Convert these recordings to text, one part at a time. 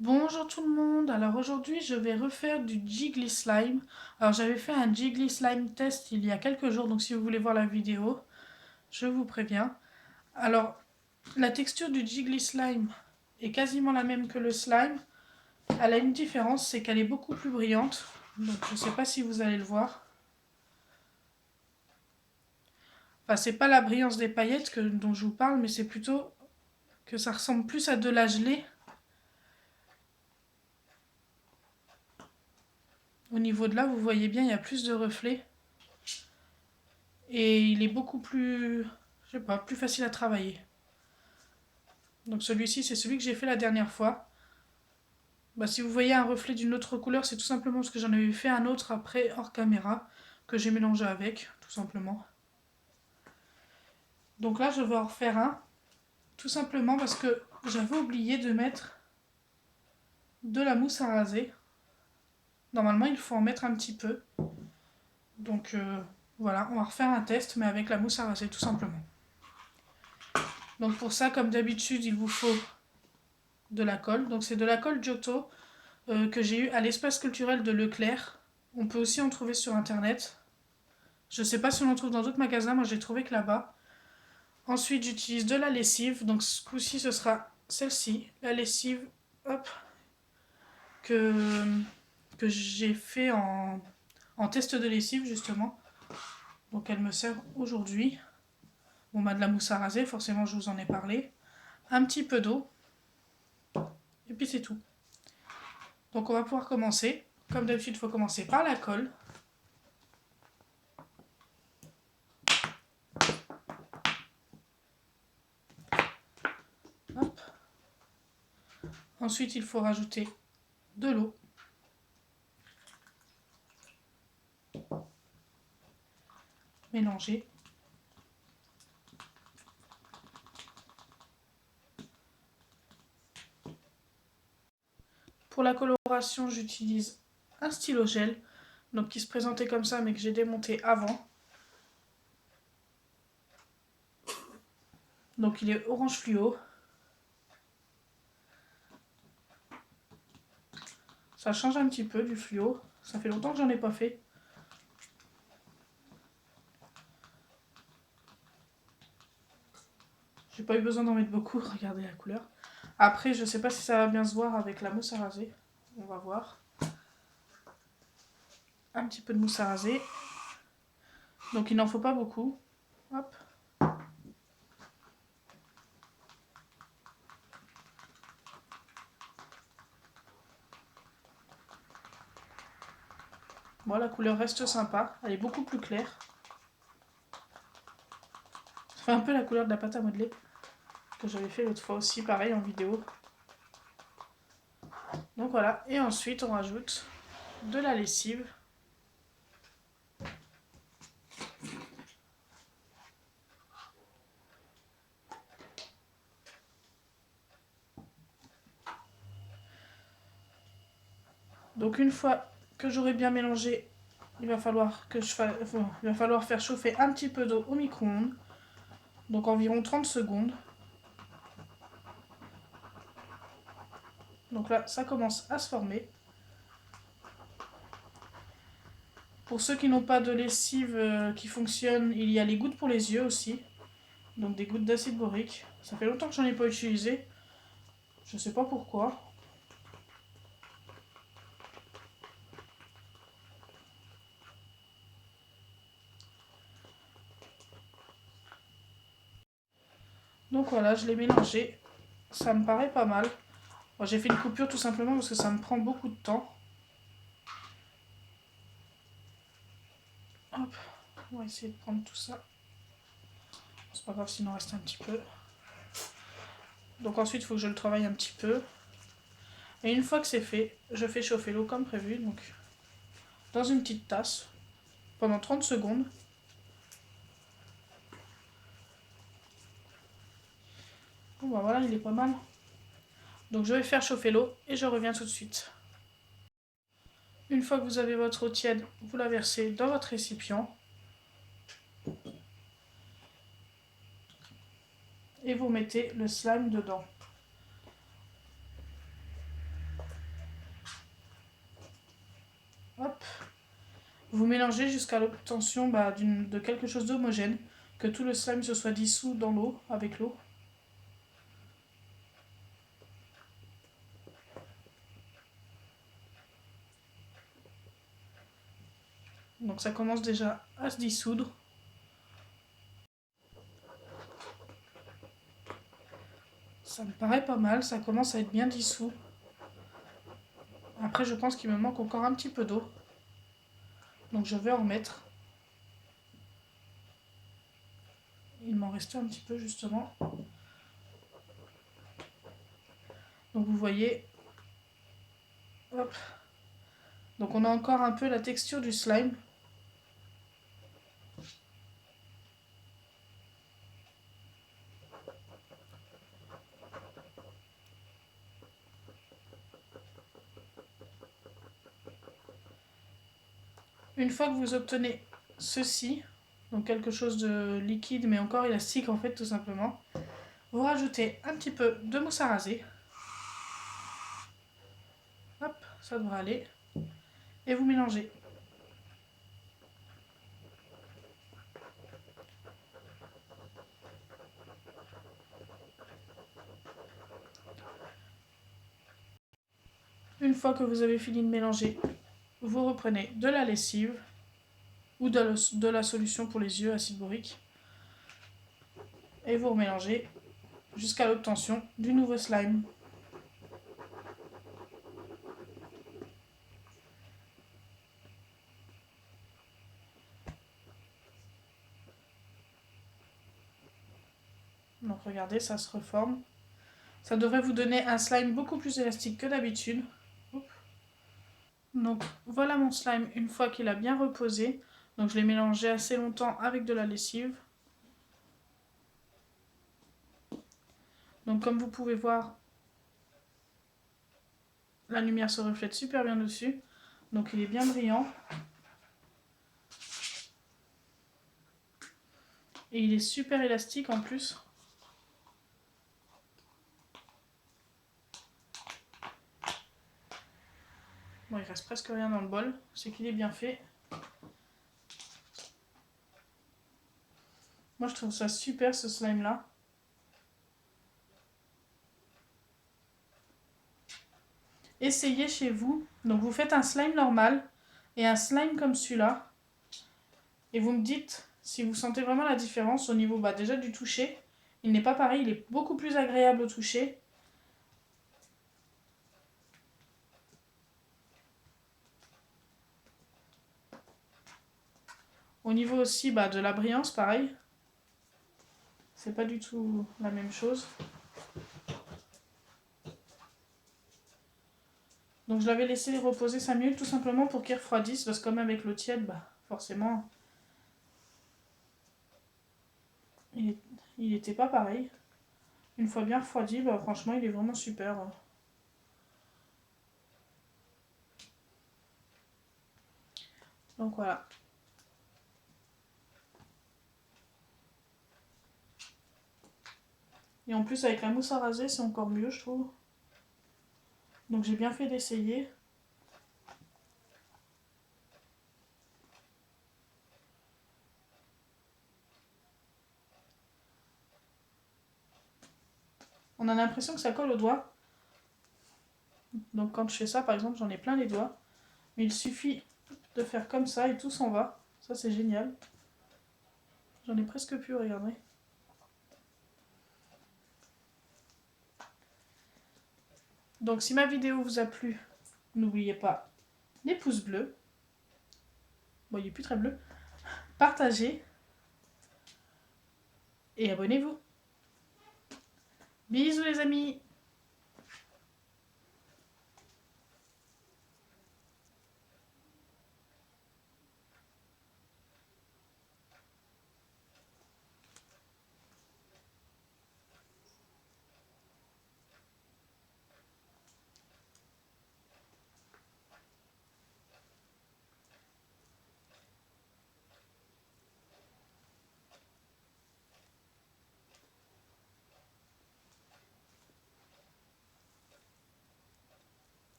Bonjour tout le monde, alors aujourd'hui je vais refaire du Jiggly Slime. Alors j'avais fait un Jiggly Slime test il y a quelques jours, donc si vous voulez voir la vidéo, je vous préviens. Alors la texture du Jiggly Slime est quasiment la même que le slime. Elle a une différence, c'est qu'elle est beaucoup plus brillante, donc je ne sais pas si vous allez le voir. Enfin c'est pas la brillance des paillettes dont je vous parle, mais c'est plutôt que ça ressemble plus à de la gelée. Au niveau de là, vous voyez bien, il y a plus de reflets. Et il est beaucoup plus, je sais pas, plus facile à travailler. Donc celui-ci, c'est celui que j'ai fait la dernière fois. Bah, si vous voyez un reflet d'une autre couleur, c'est tout simplement parce que j'en avais fait un autre après hors caméra, que j'ai mélangé avec, tout simplement. Donc là, je vais en refaire un, tout simplement parce que j'avais oublié de mettre de la mousse à raser. Normalement, il faut en mettre un petit peu. Donc voilà, on va refaire un test, mais avec la mousse à raser, tout simplement. Donc pour ça, comme d'habitude, il vous faut de la colle. Donc c'est de la colle Giotto que j'ai eu à l'espace culturel de Leclerc. On peut aussi en trouver sur internet. Je sais pas si on en trouve dans d'autres magasins, moi j'ai trouvé que là-bas. Ensuite j'utilise de la lessive, donc ce coup-ci ce sera celle-ci, la lessive, hop, que, que j'ai fait en test de lessive justement. Donc elle me sert aujourd'hui. Bon bah de la mousse à raser, forcément je vous en ai parlé. Un petit peu d'eau, et puis c'est tout. Donc on va pouvoir commencer. Comme d'habitude, il faut commencer par la colle. Hop. Ensuite, il faut rajouter de l'eau. Mélanger. Pour la coloration, j'utilise un stylo gel, donc qui se présentait comme ça, mais que j'ai démonté avant. Donc il est orange fluo. Ça change un petit peu du fluo. Ça fait longtemps que j'en ai pas fait. J'ai pas eu besoin d'en mettre beaucoup, regardez la couleur. Après, je sais pas si ça va bien se voir avec la mousse à raser. On va voir. Un petit peu de mousse à raser. Donc il n'en faut pas beaucoup. Hop. Bon, la couleur reste sympa. Elle est beaucoup plus claire. Ça fait un peu la couleur de la pâte à modeler que j'avais fait l'autre fois aussi, pareil en vidéo. Donc voilà, et ensuite on rajoute de la lessive. Donc une fois que j'aurai bien mélangé, il va falloir faire chauffer un petit peu d'eau au micro-ondes, donc environ 30 secondes. Donc là, ça commence à se former. Pour ceux qui n'ont pas de lessive qui fonctionne, il y a les gouttes pour les yeux aussi. Donc des gouttes d'acide borique. Ça fait longtemps que j'en ai pas utilisé. Je sais pas pourquoi. Donc voilà, je l'ai mélangé. Ça me paraît pas mal. Bon, j'ai fait une coupure tout simplement parce que ça me prend beaucoup de temps. Hop, on va essayer de prendre tout ça. C'est pas grave s'il en reste un petit peu. Donc ensuite, il faut que je le travaille un petit peu. Et une fois que c'est fait, je fais chauffer l'eau comme prévu, donc dans une petite tasse, pendant 30 secondes. Bon bah voilà, il est pas mal. Donc je vais faire chauffer l'eau et je reviens tout de suite. Une fois que vous avez votre eau tiède, vous la versez dans votre récipient. Et vous mettez le slime dedans. Vous mélangez jusqu'à l'obtention de quelque chose d'homogène, que tout le slime se soit dissous dans l'eau, avec l'eau. Donc ça commence déjà à se dissoudre. Ça me paraît pas mal, ça commence à être bien dissous. Après je pense qu'il me manque encore un petit peu d'eau. Donc je vais en remettre. Il m'en restait un petit peu justement. Donc vous voyez, hop. Donc on a encore un peu la texture du slime. Une fois que vous obtenez ceci, donc quelque chose de liquide mais encore élastique en fait tout simplement, vous rajoutez un petit peu de mousse à raser. Hop, ça devrait aller. Et vous mélangez. Une fois que vous avez fini de mélanger, vous reprenez de la lessive ou de la solution pour les yeux acide borique et vous remélangez jusqu'à l'obtention du nouveau slime. Donc regardez, ça se reforme. Ça devrait vous donner un slime beaucoup plus élastique que d'habitude. Donc voilà mon slime une fois qu'il a bien reposé. Donc je l'ai mélangé assez longtemps avec de la lessive. Donc comme vous pouvez voir, la lumière se reflète super bien dessus. Donc il est bien brillant. Et il est super élastique en plus. Bon, il reste presque rien dans le bol. C'est qu'il est bien fait. Moi je trouve ça super ce slime là. Essayez chez vous. Donc vous faites un slime normal et un slime comme celui-là. Et vous me dites si vous sentez vraiment la différence au niveau déjà du toucher. Il n'est pas pareil, il est beaucoup plus agréable au toucher. Au niveau aussi de la brillance, pareil. C'est pas du tout la même chose. Donc je l'avais laissé reposer 5 minutes tout simplement pour qu'il refroidisse. Parce que comme avec l'eau tiède, forcément, il n'était pas pareil. Une fois bien refroidi, franchement il est vraiment super. Donc voilà. Et en plus avec la mousse à raser c'est encore mieux je trouve. Donc j'ai bien fait d'essayer. On a l'impression que ça colle aux doigts. Donc quand je fais ça par exemple j'en ai plein les doigts. Mais il suffit de faire comme ça et tout s'en va. Ça c'est génial. J'en ai presque plus, regardez. Donc si ma vidéo vous a plu, n'oubliez pas les pouces bleus. Bon, il n'est plus très bleu. Partagez. Et abonnez-vous. Bisous les amis!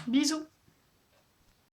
Bisous!